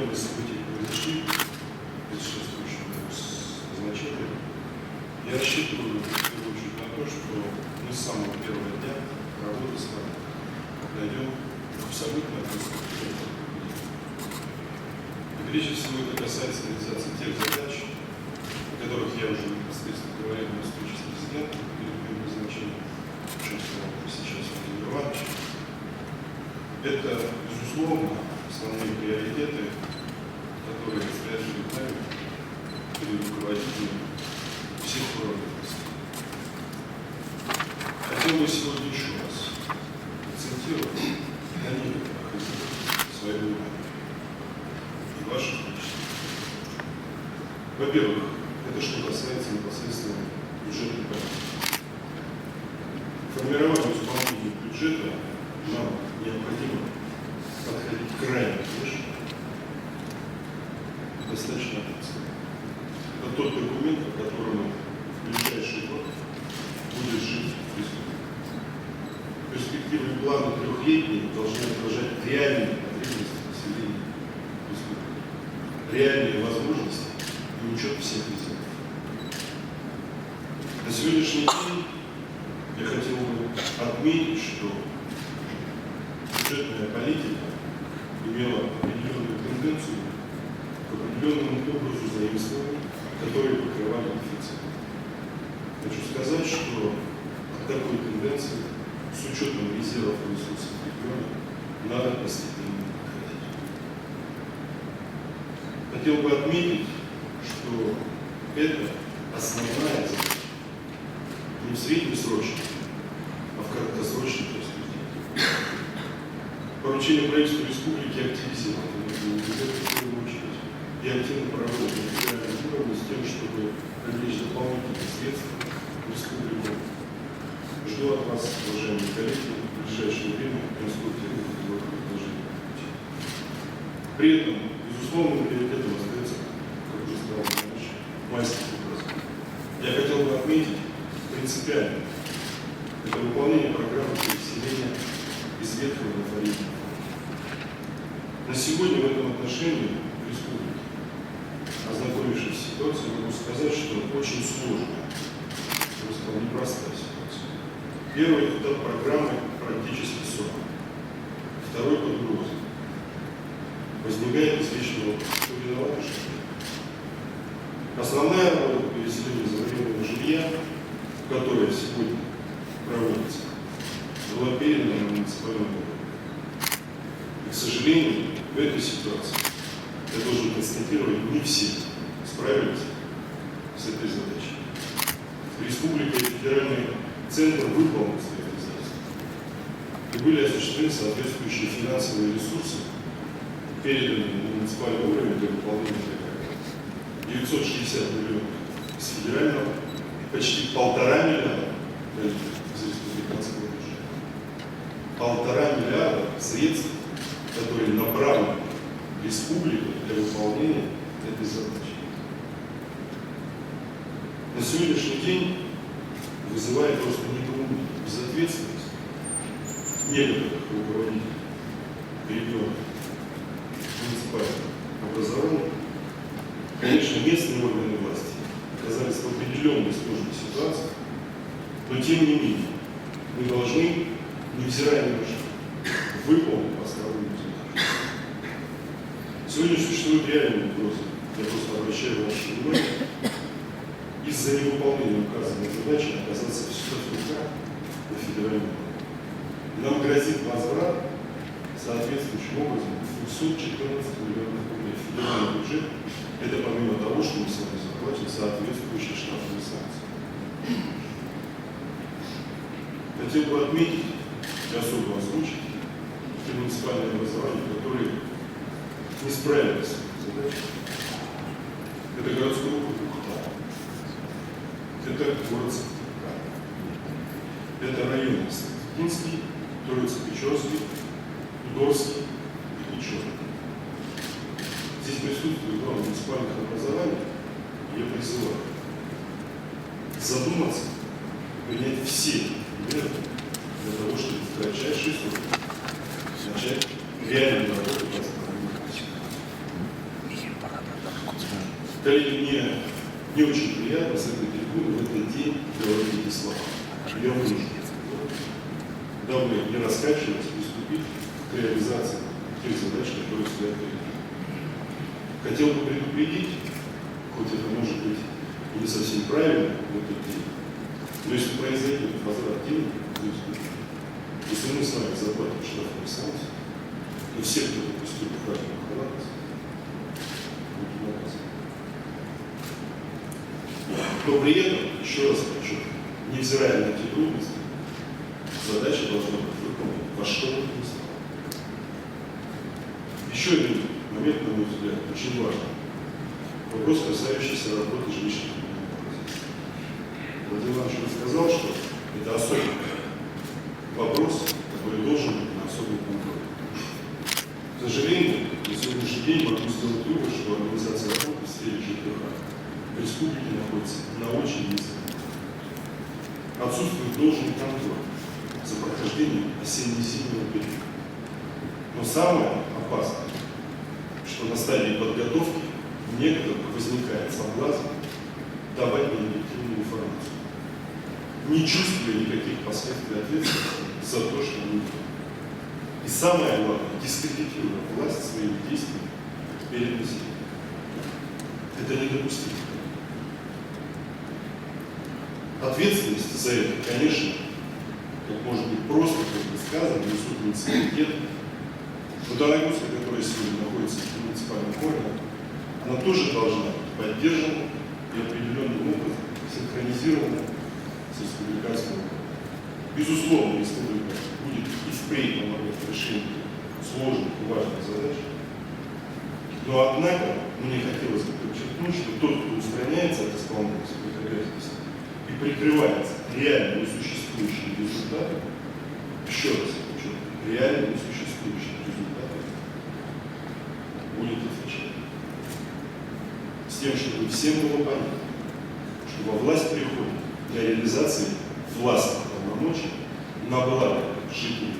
много событий произошли, предшествующего значения. Я рассчитываю, в первую очередь, на то, что мы с самого первого дня работы с вами найдем абсолютно конструктивное победение. И прежде всего это касается реализации тех задач, о которых я уже непосредственно говорил на встрече с президентом перед моим назначением, о чем сказал сейчас Владимир Иванович. Это, безусловно, основные приоритеты, которые стоят перед нами, перед руководителями всех уровней власти. Хотел бы сегодня еще раз акцентировать на некоторых из своего внимания и ваших личных. Во-первых, это что касается непосредственно бюджетной политики. Формирование исполнения бюджета нам необходимо подходить крайне взвешенно, достаточно ответственно. Это тот документ, по которому в ближайший год будет жить республика. Перспективы плана трехлетней должны отражать реальные потребности населения республики, реальные возможности и учет всех рисков. На сегодняшний день я хотел бы отметить, что бюджетная политика имела определенную тенденцию к определенному образу заимствований, которые покрывали дефицит. Хочу сказать, что от такой тенденции с учетом резервов и ресурсов региона надо постепенно отходить. Хотел бы отметить, что это основная задача не в среднесрочной, а в краткосрочной перспективе. Поручение правительства республики активизировать бюджет в первую очередь и активно проводить на федеральном уровне с тем, чтобы привлечь дополнительные средства в республику. Жду от вас, уважаемые коллеги, в ближайшее время конструктивных предложений. При этом, безусловно, приоритетом остается, как уже сказал наш майский образ. Я хотел бы отметить принципиально это выполнение программы переселения из ветхого на инфарктного. На сегодня в этом отношении в республике, ознакомившись с ситуацией, могу сказать, что очень сложная, я бы сказал, непростая ситуация. Первый этап программы практически сорван. Второй под угрозой. Возникает извечный вопрос, кто виноват и что. Основная работа по переселению завременного жилья, которая сегодня проводится, была передана на муниципальном уровне. И, к сожалению, в этой ситуации, я должен констатировать, не все справились с этой задачей. Республика и федеральный центр выполнили свои обязательства. И были осуществлены соответствующие финансовые ресурсы, переданные на муниципальный уровень для выполнения этой программы. 960 миллионов из федерального, почти 1,5 миллиарда из республиканского бюджета. 1,5 миллиарда средств, которые направлены в республику для выполнения этой задачи. На сегодняшний день вызывает просто недоумение, безответственность некоторых руководителей регионов муниципального образования. Конечно, местные органы власти оказались в определенной сложной ситуации, но тем не менее мы должны, невзирая ни на что, выполнить поставленную задачу. Сегодня существует реальная угроза, я просто обращаю ваше внимание, из-за невыполнения указанной задачи оказаться в ситуации на федеральном уровне. Нам грозит возврат соответствующим образом 214 миллионов рублей. Федеральный бюджет – это помимо того, что мы с вами заплатим соответствующие штрафные санкции. Хотел бы отметить и особо озвучить муниципальное образование, которые не справились с этой задачей. Это городской округ Ухта, это город Сыктывкар, это районы Сыктывкинский, Троице-Печорский, Удорский и Печорный. Здесь присутствует два муниципальных образования, и я призываю задуматься, принять все меры для того, чтобы в кратчайшие сроки начать реальную работу по остановлению. Коллеги, мне не очень приятно с этой трибуны в этот день говорить эти слова. Я вынужден, дабы не раскачивать, приступить к реализации тех задач, которые стоят перед нами. Хотел бы предупредить, хоть это может быть и не совсем правильно в этот день, но если произойдет возврат денег, если мы с вами заплатим штрафные санкции, то все, кто допустил указанную халатность, будут наказаны. Но при этом, еще раз хочу, невзирая на эти трудности, задача должна быть выполнена во что бы то ни стало. Еще один момент, на мой взгляд, очень важный. Вопрос, касающийся работы жилищно-коммунального хозяйства. Владимир Иванович рассказал, что это особый вопрос, который должен быть на особый контроль. К сожалению, на сегодняшний день могу сделать вывод, что организация работы в сфере ЖКХ в республике находится на очень низком уровне. Отсутствует должный контроль за прохождением осенне-зимнего периода. Но самое опасное, что на стадии подготовки некоторых возникает соблазн давать необъективную информацию, не чувствуя никаких последствий ответственности за то, что они делают. И самое главное, дискредитируя власть своими действиями перед населением. Это недопустимо. Ответственность за это, конечно, как может быть просто, как бы сказано, несут муниципалитет. Но та нагрузка, которая сегодня находится в муниципальном органе, она тоже должна быть поддержана и определенным образом синхронизирована с республиканским уровнем. Безусловно, республика будет и впредь помогать в решении сложных и важных задач. Но однако мне хотелось бы подчеркнуть, что тот, кто устраняется от исполнения своих обязанностей и прикрывается реально несуществующими результатами, еще раз подчеркну, реально несуществующими результатами, будет отвечать. С тем, чтобы всем было понятно, что во власть приходит для реализации властных полномочий на благо жителей